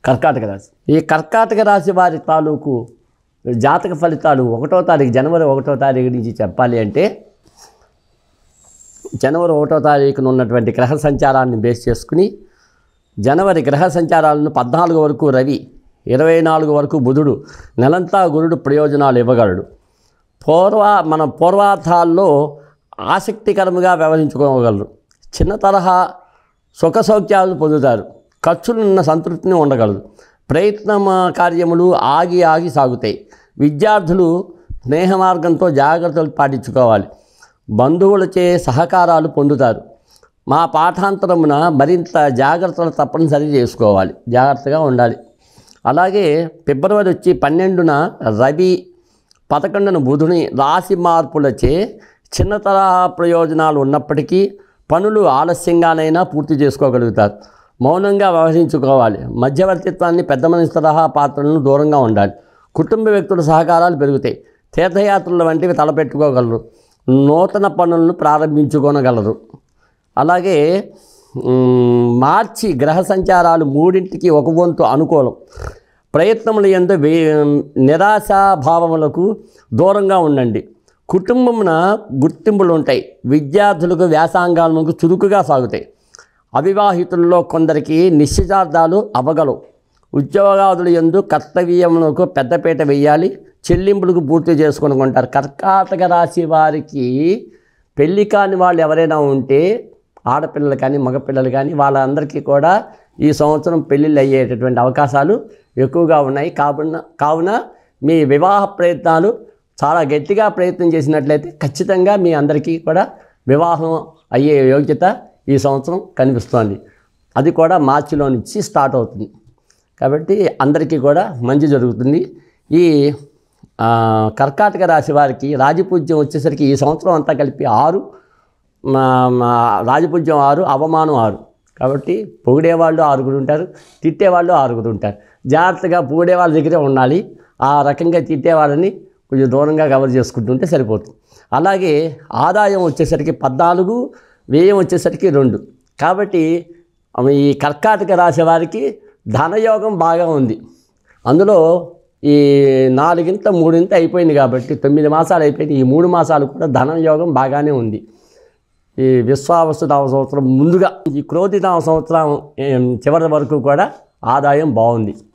కర్కాటక రాశి. ఈ కర్కాటక రాశి వారి తాలూకు జాతక ఫలితాలు 1వ తారీఖు జనవరి 1వ తారీఖు నుంచి చెప్పాలి అంటే, జనవరి 1వ తారీఖున ఉన్నటువంటి గ్రహ సంచారాన్ని బేస్ చేసుకుని జనవరి గ్రహ సంచారాలను 14 వరకు రవి, 24 వరకు బుధుడు, నెలంతా గురుడు ప్రయోజనాలు ఇవ్వగలడు. మన పూర్వార్థాల్లో ఆసక్తికరంగా వ్యవహరించుకోగలరు. చిన్న తరహా సుఖ సౌఖ్యాలను పొందుతారు. ఖర్చులున్న సంతృప్తిని ఉండగలరు. ప్రయత్న కార్యములు ఆగి సాగుతాయి. విద్యార్థులు స్నేహ మార్గంతో జాగ్రత్తలు పాటించుకోవాలి. బంధువులచే సహకారాలు పొందుతారు. మా పాఠాంతరమున మరింత జాగ్రత్తలు తప్పనిసరి చేసుకోవాలి, జాగ్రత్తగా ఉండాలి. అలాగే ఫిబ్రవరి 12న రవి, 11న బుధుని రాశి మార్పులచే చిన్న తరహా ప్రయోజనాలు ఉన్నప్పటికీ పనులు ఆలస్యంగానైనా పూర్తి చేసుకోగలుగుతారు. మౌనంగా వ్యవహరించుకోవాలి. మధ్యవర్తిత్వాన్ని, పెద్ద మనిషి తరహా పాత్రలను దూరంగా ఉండాలి. కుటుంబ వ్యక్తుల సహకారాలు పెరుగుతాయి. తీర్థయాత్రల వంటివి తలపెట్టుకోగలరు. నూతన పనులను ప్రారంభించుకోనగలరు. అలాగే మార్చి గ్రహ సంచారాలు 3ంటికి 1 వంతు అనుకూలం. ప్రయత్నములు యందు నిరాశాభావములకు దూరంగా ఉండండి. కుటుంబమున గుర్తింపులు ఉంటాయి. విద్యార్థులకు వ్యాసంగాలకు చురుకుగా సాగుతాయి. అవివాహితుల్లో కొందరికి నిశ్చితార్థాలు అవ్వగలవు. ఉద్యోగాదులు యందు కర్తవ్యములకు పెద్దపీట వేయాలి. చెల్లింపులకు పూర్తి చేసుకుంటారు. కర్కాటక రాశి వారికి పెళ్లి కాని వాళ్ళు ఎవరైనా ఉంటే, ఆడపిల్లలు కానీ మగపిల్లలు కానీ, వాళ్ళందరికీ కూడా ఈ సంవత్సరం పెళ్ళిళ్ళు అయ్యేటటువంటి అవకాశాలు ఎక్కువగా ఉన్నాయి. కావున మీ వివాహ ప్రయత్నాలు చాలా గట్టిగా ప్రయత్నం చేసినట్లయితే ఖచ్చితంగా మీ అందరికీ కూడా వివాహం అయ్యే యోగ్యత ఈ సంవత్సరం కనిపిస్తోంది. అది కూడా మార్చిలో నుంచి స్టార్ట్ అవుతుంది. కాబట్టి అందరికీ కూడా మంచి జరుగుతుంది. ఈ కర్కాటక రాశి వారికి రాజపూజ్యం వచ్చేసరికి ఈ సంవత్సరం అంతా కలిపి 6, రాజపూజ్యం 6, అవమానం 6. కాబట్టి పొగిడేవాళ్ళు 6 ఉంటారు, తిట్టేవాళ్ళు 6 ఉంటారు. జాగ్రత్తగా పొగిడే వాళ్ళ దగ్గరే ఉండాలి. ఆ రకంగా తిట్టేవాళ్ళని కొంచెం దూరంగా కవర్ చేసుకుంటుంటే సరిపోతుంది. అలాగే ఆదాయం వచ్చేసరికి 14, వ్యయం వచ్చేసరికి 2. కాబట్టి ఈ కర్కాటక రాశి వారికి ధనయోగం బాగా ఉంది. అందులో ఈ 4 3 అయిపోయింది కాబట్టి 9 మాసాలు అయిపోయింది. ఈ 3 మాసాలు కూడా ధనయోగం బాగానే ఉంది. ఈ విశ్వావసునామ సంవత్సరం ముందుగా ఈ క్రోధినామ సంవత్సరం చివరి వరకు కూడా ఆదాయం బాగుంది.